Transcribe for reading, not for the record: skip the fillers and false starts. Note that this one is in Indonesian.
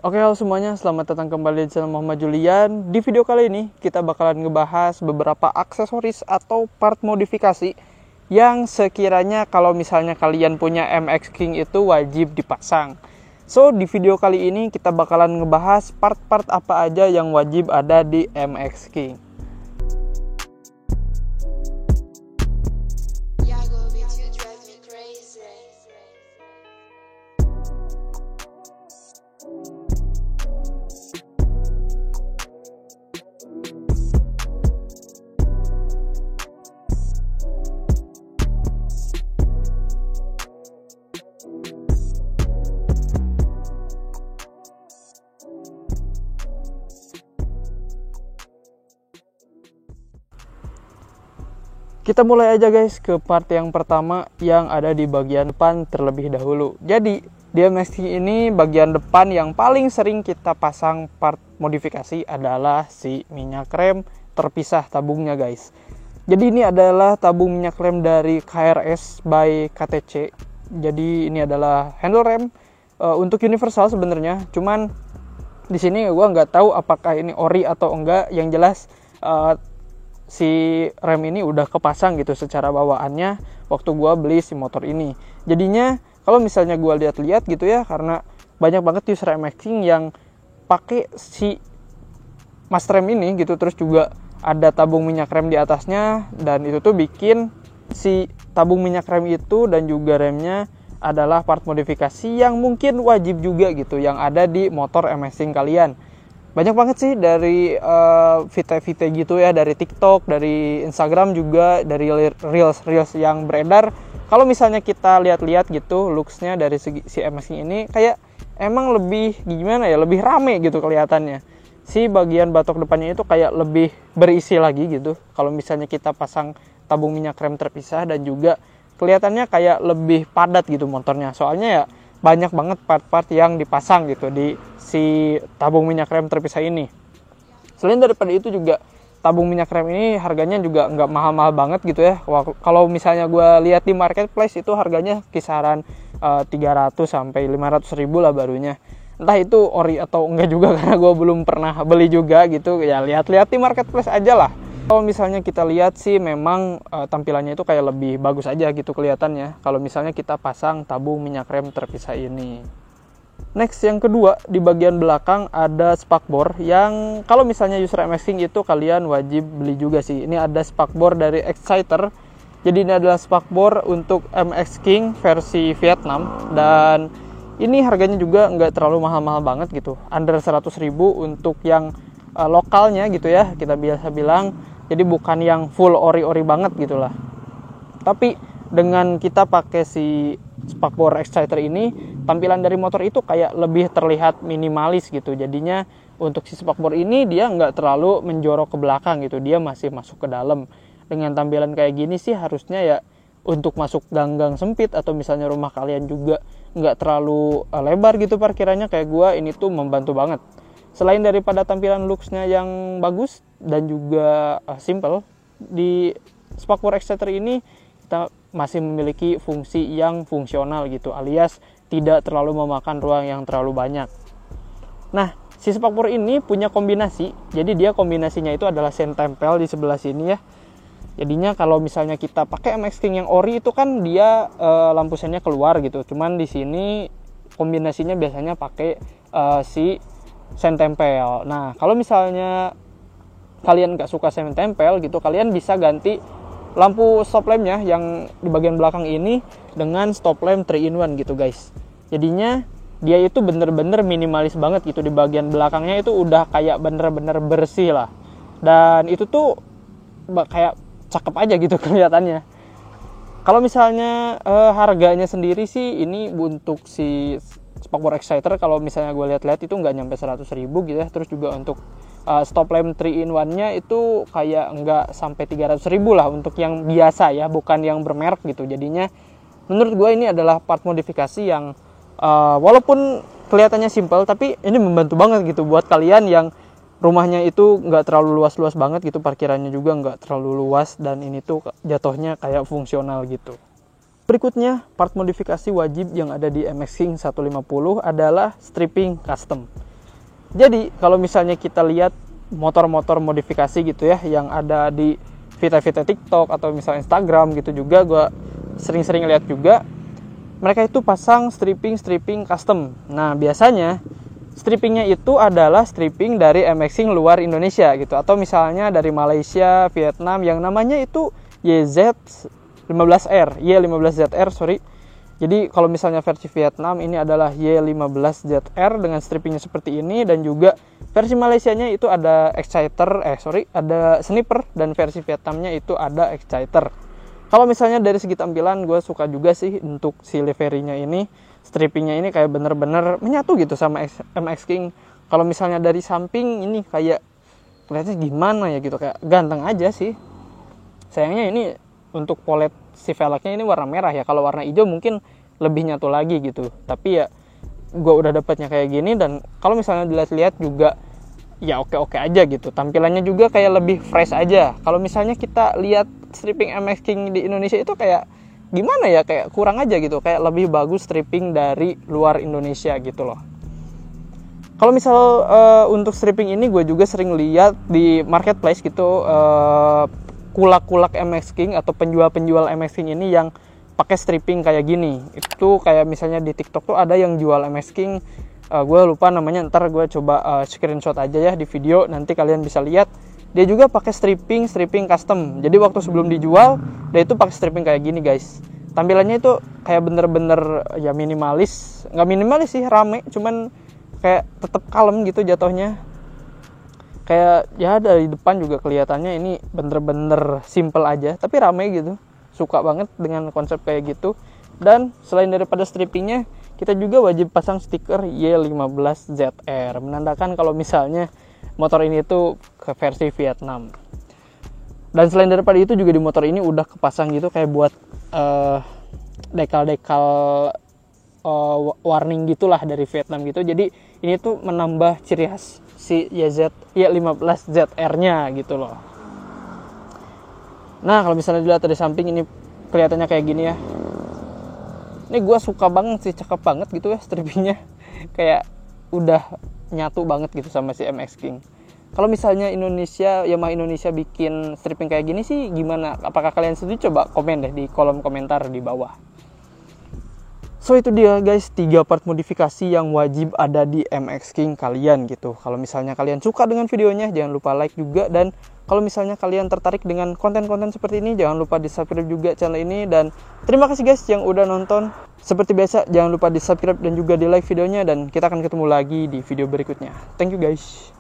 Oke, halo semuanya, selamat datang kembali di channel Muhammad Julian. Di video kali ini kita bakalan ngebahas beberapa aksesoris atau part modifikasi yang sekiranya kalau misalnya kalian punya MX King itu wajib dipasang. So, di video kali ini kita bakalan ngebahas part-part apa aja yang wajib ada di MX King. Kita mulai aja guys ke part yang pertama yang ada di bagian depan terlebih dahulu. Jadi di MX King ini bagian depan yang paling sering kita pasang part modifikasi adalah si minyak rem terpisah tabungnya guys. Jadi ini adalah tabung minyak rem dari KRS by KTC. Jadi ini adalah handle rem untuk universal sebenarnya. Cuman di sini gua nggak tahu apakah ini ori atau enggak. Yang jelas si rem ini udah kepasang gitu secara bawaannya waktu gua beli si motor ini. Jadinya kalau misalnya gua lihat-lihat gitu ya, karena banyak banget user MX King yang pakai si mas rem ini gitu, terus juga ada tabung minyak rem di atasnya, dan itu tuh bikin si tabung minyak rem itu dan juga remnya adalah part modifikasi yang mungkin wajib juga gitu yang ada di motor MX King kalian. Banyak banget sih dari VT gitu ya, dari TikTok, dari Instagram juga, dari reels yang beredar. Kalau misalnya kita lihat-lihat gitu looks-nya dari si MX King ini kayak emang lebih gimana ya, lebih rame gitu kelihatannya. Si bagian batok depannya itu kayak lebih berisi lagi gitu. Kalau misalnya kita pasang tabung minyak rem terpisah, dan juga kelihatannya kayak lebih padat gitu motornya. Soalnya ya banyak banget part-part yang dipasang gitu di si tabung minyak rem terpisah ini. Selain daripada itu juga tabung minyak rem ini harganya juga nggak mahal-mahal banget gitu ya. Kalau misalnya gue lihat di marketplace itu harganya kisaran 300 sampai 500 ribu lah barunya. Entah itu ori atau enggak juga karena gue belum pernah beli juga gitu. Ya lihat-lihat di marketplace aja lah. Kalau misalnya kita lihat sih memang tampilannya itu kayak lebih bagus aja gitu kelihatannya kalau misalnya kita pasang tabung minyak rem terpisah ini. Next, yang kedua, di bagian belakang ada spakbor yang kalau misalnya user MX King itu kalian wajib beli juga sih. Ini ada spakbor dari Exciter. Jadi ini adalah spakbor untuk MX King versi Vietnam, dan ini harganya juga nggak terlalu mahal-mahal banget gitu. Under 100 ribu untuk yang lokalnya gitu ya, kita biasa bilang. Jadi bukan yang full ori-ori banget gitulah. Tapi dengan kita pakai si spakbor Exciter ini, tampilan dari motor itu kayak lebih terlihat minimalis gitu. Jadinya untuk si spakbor ini dia nggak terlalu menjorok ke belakang gitu, dia masih masuk ke dalam. Dengan tampilan kayak gini sih harusnya ya untuk masuk gang-gang sempit atau misalnya rumah kalian juga nggak terlalu lebar gitu parkirannya kayak gua, ini tuh membantu banget. Selain daripada tampilan looks-nya yang bagus dan juga simple, di spakbor Exciter ini kita masih memiliki fungsi yang fungsional gitu, alias tidak terlalu memakan ruang yang terlalu banyak. Nah, si spakbor ini punya kombinasi, jadi dia kombinasinya itu adalah sen tempel di sebelah sini ya. Jadinya kalau misalnya kita pakai MX King yang ori itu kan dia lampu sennya keluar gitu, cuman di sini kombinasinya biasanya pakai si sen tempel. Nah, kalau misalnya kalian nggak suka sen tempel gitu, kalian bisa ganti lampu stop lampnya yang di bagian belakang ini dengan stop lamp 3-in-1 gitu guys. Jadinya dia itu bener-bener minimalis banget gitu, di bagian belakangnya itu udah kayak bener-bener bersih lah. Dan itu tuh kayak cakep aja gitu kelihatannya. Kalau misalnya harganya sendiri sih ini untuk si spakbor Exciter kalau misalnya gue lihat-lihat itu nggak nyampe 100 ribu gitu ya. Terus juga untuk stop lamp 3-in-1 nya itu kayak nggak sampai 300 ribu lah untuk yang biasa ya, bukan yang bermerek gitu. Jadinya menurut gue ini adalah part modifikasi yang walaupun kelihatannya simple, tapi ini membantu banget gitu buat kalian yang rumahnya itu nggak terlalu luas-luas banget gitu, parkirannya juga nggak terlalu luas, dan ini tuh jatuhnya kayak fungsional gitu. Berikutnya, part modifikasi wajib yang ada di MX King 150 adalah stripping custom. Jadi kalau misalnya kita lihat motor-motor modifikasi gitu ya yang ada di Vita-Vita TikTok atau misalnya Instagram gitu juga, gue sering-sering lihat juga mereka itu pasang stripping custom. Nah biasanya strippingnya itu adalah stripping dari MXing luar Indonesia gitu, atau misalnya dari Malaysia, Vietnam yang namanya itu Y15R, Y15ZR sorry. Jadi kalau misalnya versi Vietnam ini adalah Y15ZR dengan strippingnya seperti ini, dan juga versi Malaysianya itu ada ada sniper, dan versi Vietnamnya itu ada exciter. Kalau misalnya dari segi tampilan gue suka juga sih untuk si liverynya ini, strippingnya ini kayak bener-bener menyatu gitu sama MX King. Kalau misalnya dari samping ini kayak kelihatannya gimana ya gitu, kayak ganteng aja sih. Sayangnya ini untuk polet si velgnya ini warna merah ya, kalau warna hijau mungkin lebih nyatu lagi gitu. Tapi ya gue udah dapatnya kayak gini, dan kalau misalnya dilihat-lihat juga ya oke-oke aja gitu. Tampilannya juga kayak lebih fresh aja. Kalau misalnya kita lihat stripping MX King di Indonesia itu kayak gimana ya, kayak kurang aja gitu, kayak lebih bagus stripping dari luar Indonesia gitu loh. Kalau misal untuk stripping ini gue juga sering lihat di marketplace gitu, kulak-kulak MX King atau penjual-penjual MX King ini yang pakai stripping kayak gini. Itu kayak misalnya di TikTok tuh ada yang jual MX King, gue lupa namanya, ntar gue coba screenshot aja ya di video, nanti kalian bisa lihat. Dia juga pakai stripping custom. Jadi waktu sebelum dijual dia itu pakai stripping kayak gini guys. Tampilannya itu kayak bener-bener ya minimalis, nggak minimalis sih, rame, cuman kayak tetap kalem gitu jatuhnya. Kayak ya dari depan juga kelihatannya ini bener-bener simple aja tapi rame gitu. Suka banget dengan konsep kayak gitu. Dan selain daripada strippingnya, kita juga wajib pasang stiker Y15ZR, menandakan kalau misalnya motor ini tuh ke versi Vietnam. Dan selain daripada itu juga di motor ini udah kepasang gitu kayak buat dekal-dekal warning gitulah dari Vietnam gitu. Jadi ini tuh menambah ciri khas si Y15ZR-nya gitu loh. Nah kalau misalnya dilihat dari samping ini kelihatannya kayak gini ya. Ini gue suka banget sih, cakep banget gitu ya strippingnya. Kayak udah nyatu banget gitu sama si MX King. Kalau misalnya Yamaha Indonesia bikin stripping kayak gini sih gimana? Apakah kalian setuju? Coba komen deh di kolom komentar di bawah. So itu dia guys, 3 part modifikasi yang wajib ada di MX King kalian gitu. Kalau misalnya kalian suka dengan videonya, jangan lupa like juga. Dan kalau misalnya kalian tertarik dengan konten-konten seperti ini, jangan lupa di subscribe juga channel ini. Dan terima kasih guys yang udah nonton. Seperti biasa, jangan lupa di subscribe dan juga di like videonya. Dan kita akan ketemu lagi di video berikutnya. Thank you guys.